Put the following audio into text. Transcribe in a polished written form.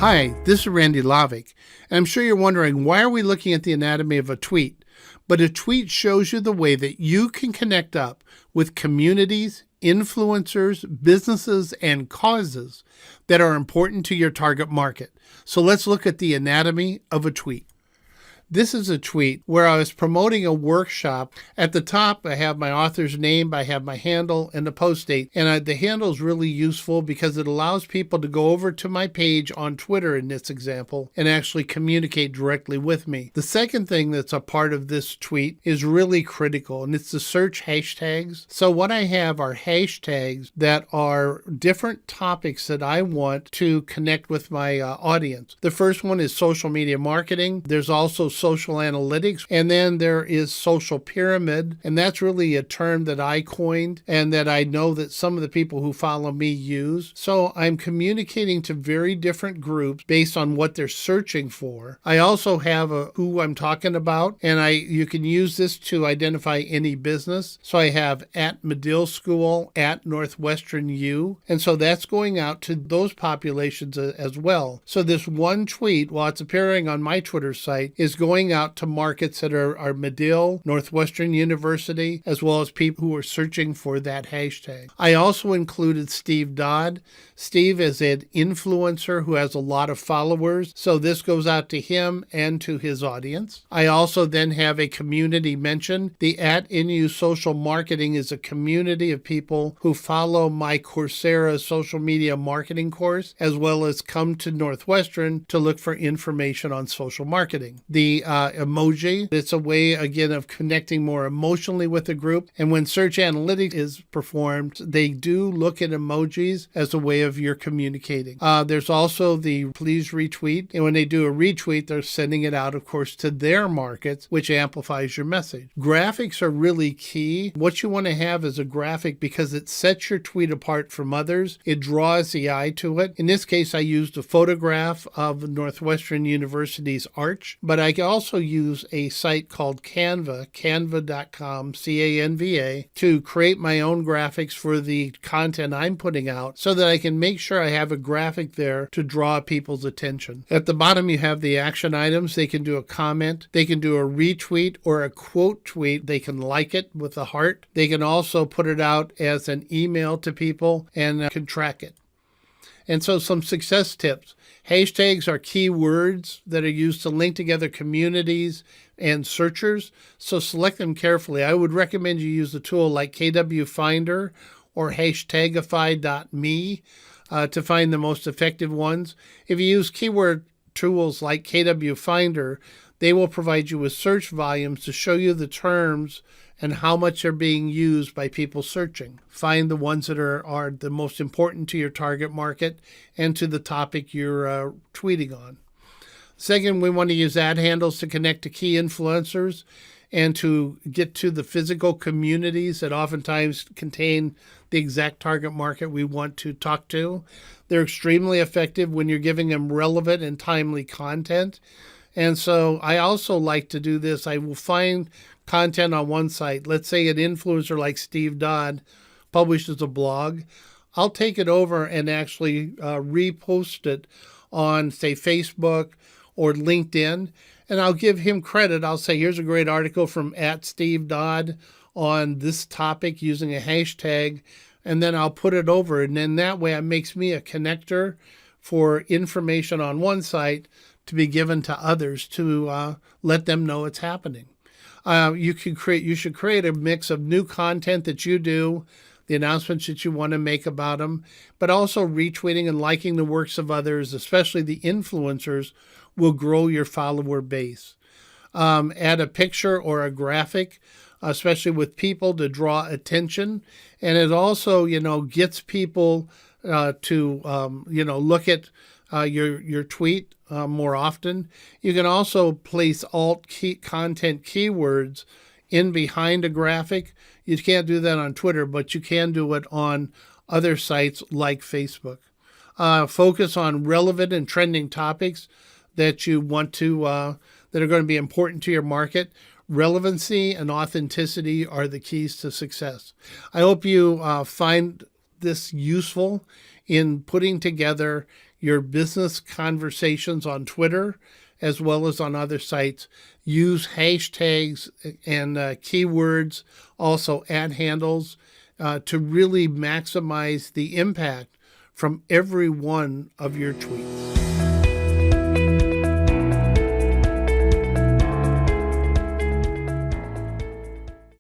Hi, this is Randy Lavick, and I'm sure you're wondering, why are we looking at the anatomy of a tweet? But a tweet shows you the way that you can connect up with communities, influencers, businesses, and causes that are important to your target market. So let's look at the anatomy of a tweet. This is a tweet where I was promoting a workshop. At the top, I have my author's name, I have my handle, and the post date. And the handle is really useful because it allows people to go over to my page on Twitter in this example and actually communicate directly with me. The second thing that's a part of this tweet is really critical, and it's the search hashtags. So what I have are hashtags that are different topics that I want to connect with my audience. The first one is social media marketing. There's also social analytics, and then there is social pyramid, and that's really a term that I coined and that I know that some of the people who follow me use. So I'm communicating to very different groups based on what they're searching for. I also have who I'm talking about, and you can use this to identify any business. So I have at Medill School, at Northwestern U, and so that's going out to those populations as well. So this one tweet, while it's appearing on my Twitter site, is going out to markets that are Medill, Northwestern University, as well as people who are searching for that hashtag. I also included Steve Dodd. Steve is an influencer who has a lot of followers, so this goes out to him and to his audience. I also then have a community mention. The at NU Social Marketing is a community of people who follow my Coursera social media marketing course, as well as come to Northwestern to look for information on social marketing. The emoji, it's a way, again, of connecting more emotionally with the group. And when search analytics is performed, they do look at emojis as a way of your communicating. There's also the please retweet. And when they do a retweet, they're sending it out, of course, to their markets, which amplifies your message. Graphics are really key. What you want to have is a graphic because it sets your tweet apart from others. It draws the eye to it. In this case, I used a photograph of Northwestern University's arch, but I also use a site called Canva, canva.com, C-A-N-V-A, to create my own graphics for the content I'm putting out so that I can make sure I have a graphic there to draw people's attention. At the bottom, you have the action items. They can do a comment. They can do a retweet or a quote tweet. They can like it with a heart. They can also put it out as an email to people and can track it. And so some success tips. Hashtags are keywords that are used to link together communities and searchers, so select them carefully. I would recommend you use a tool like KW Finder or hashtagify.me to find the most effective ones. If you use keyword tools like KW Finder, they will provide you with search volumes to show you the terms and how much they're being used by people searching. Find the ones that are the most important to your target market and to the topic you're tweeting on. Second, we want to use ad handles to connect to key influencers and to get to the physical communities that oftentimes contain the exact target market we want to talk to. They're extremely effective when you're giving them relevant and timely content. And so I also like to do this. I will find content on one site. Let's say an influencer like Steve Dodd publishes a blog. I'll take it over and actually repost it on, say, Facebook or LinkedIn, and I'll give him credit. I'll say, here's a great article from at Steve Dodd on this topic using a hashtag, and then I'll put it over. And then that way it makes me a connector for information on one site to be given to others to let them know it's happening. You should create a mix of new content that you do, the announcements that you want to make about them, but also retweeting and liking the works of others, especially the influencers, will grow your follower base. Add a picture or a graphic, especially with people, to draw attention. And it also, gets people to look at your tweet more often. You can also place content keywords in behind a graphic. You can't do that on Twitter, but you can do it on other sites like Facebook. Focus on relevant and trending topics that you want to that are going to be important to your market. Relevancy and authenticity are the keys to success. I hope you find this useful in putting together your business conversations on Twitter as well as on other sites. Use hashtags and keywords, also ad handles, to really maximize the impact from every one of your tweets.